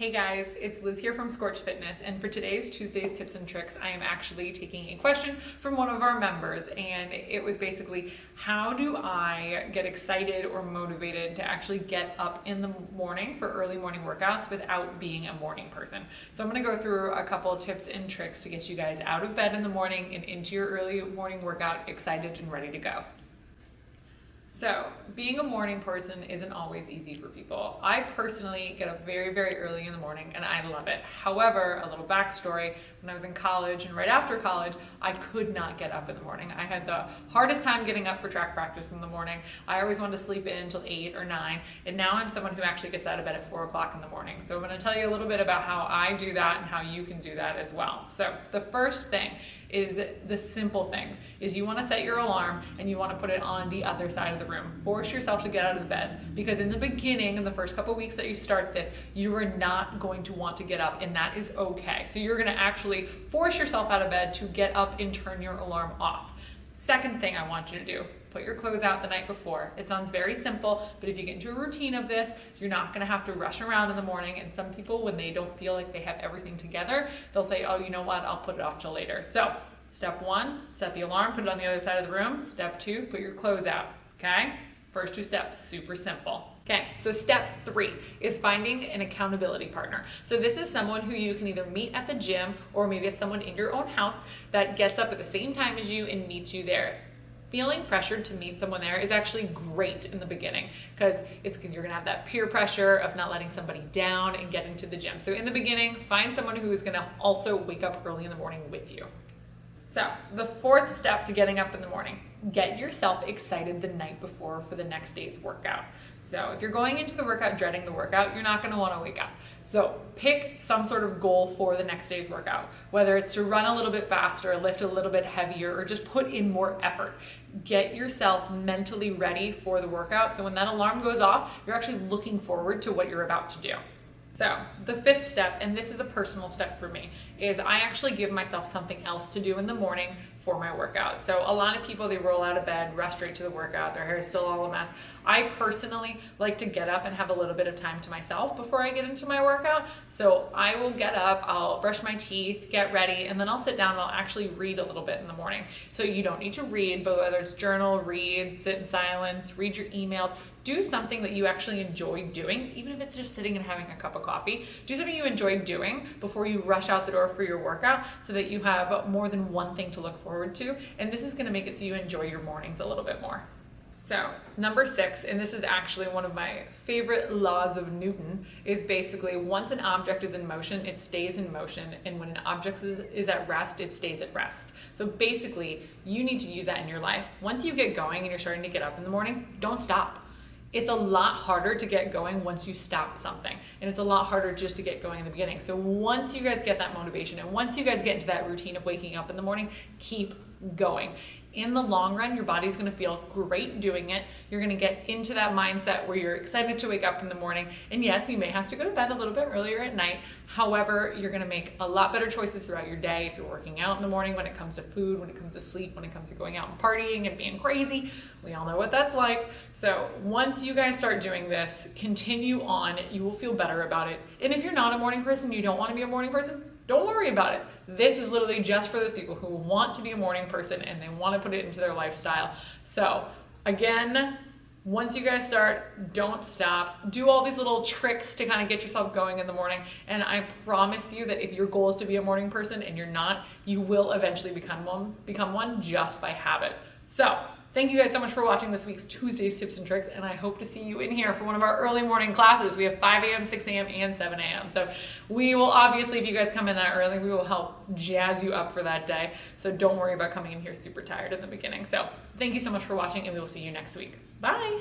Hey guys, it's Liz here from Scorch Fitness, and for today's Tuesday's Tips and Tricks, I am actually taking a question from one of our members, and it was basically, how do I get excited or motivated to actually get up in the morning for early morning workouts without being a morning person? So I'm going to go through a couple of tips and tricks to get you guys out of bed in the morning and into your early morning workout excited and ready to go. So, being a morning person isn't always easy for people. I personally get up very, very early in the morning and I love it. However, a little backstory, when I was in college and right after college, I could not get up in the morning. I had the hardest time getting up for track practice in the morning. I always wanted to sleep in until 8 or 9, and now I'm someone who actually gets out of bed at 4 o'clock in the morning. So I'm going to tell you a little bit about how I do that and how you can do that as well. So the first thing is the simple things, is you want to set your alarm and you want to put it on the other side of the room. Force yourself to get out of the bed, because in the beginning, in the first couple weeks that you start this, you are not going to want to get up, and that is okay. So you're going to actually force yourself out of bed to get up and turn your alarm off. Second thing I want you to do, put your clothes out the night before. It sounds very simple, but if you get into a routine of this, you're not gonna have to rush around in the morning. And some people, when they don't feel like they have everything together, they'll say, oh, you know what, I'll put it off till later. So step 1, set the alarm, put it on the other side of the room. Step 2, put your clothes out, okay? First 2 steps, super simple. Okay, so step 3 is finding an accountability partner. So this is someone who you can either meet at the gym, or maybe it's someone in your own house that gets up at the same time as you and meets you there. Feeling pressured to meet someone there is actually great in the beginning, because you're gonna have that peer pressure of not letting somebody down and getting to the gym. So in the beginning, find someone who is gonna also wake up early in the morning with you. So the 4th step to getting up in the morning, get yourself excited the night before for the next day's workout. So if you're going into the workout dreading the workout, you're not going to want to wake up. So pick some sort of goal for the next day's workout, whether it's to run a little bit faster, lift a little bit heavier, or just put in more effort. Get yourself mentally ready for the workout, so when that alarm goes off, you're actually looking forward to what you're about to do. So the 5th step, and this is a personal step for me, is I actually give myself something else to do in the morning for my workout. So a lot of people, they roll out of bed, rush straight to the workout, their hair is still all a mess. I personally like to get up and have a little bit of time to myself before I get into my workout. So I will get up, I'll brush my teeth, get ready, and then I'll sit down and I'll actually read a little bit in the morning. So you don't need to read, but whether it's journal, read, sit in silence, read your emails, do something that you actually enjoy doing, even if it's just sitting and having a cup of coffee. Do something you enjoy doing before you rush out the door for your workout, so that you have more than one thing to look forward to. And this is gonna make it so you enjoy your mornings a little bit more. So number 6, and this is actually one of my favorite laws of Newton, is basically once an object is in motion, it stays in motion. And when an object is at rest, it stays at rest. So basically, you need to use that in your life. Once you get going and you're starting to get up in the morning, don't stop. It's a lot harder to get going once you stop something, and it's a lot harder just to get going in the beginning. So once you guys get that motivation, and once you guys get into that routine of waking up in the morning, keep going. In the long run, your body's gonna feel great doing it. You're gonna get into that mindset where you're excited to wake up in the morning. And yes, you may have to go to bed a little bit earlier at night. However, you're gonna make a lot better choices throughout your day if you're working out in the morning, when it comes to food, when it comes to sleep, when it comes to going out and partying and being crazy. We all know what that's like. So once you guys start doing this, continue on. You will feel better about it. And if you're not a morning person, you don't wanna be a morning person, don't worry about it. This is literally just for those people who want to be a morning person and they want to put it into their lifestyle. So again, once you guys start, don't stop. Do all these little tricks to kind of get yourself going in the morning. And I promise you that if your goal is to be a morning person and you're not, you will eventually become one just by habit. So thank you guys so much for watching this week's Tuesday's Tips and Tricks, and I hope to see you in here for one of our early morning classes. We have 5 a.m., 6 a.m., and 7 a.m. So we will obviously, if you guys come in that early, we will help jazz you up for that day. So don't worry about coming in here super tired in the beginning. So thank you so much for watching, and we will see you next week. Bye.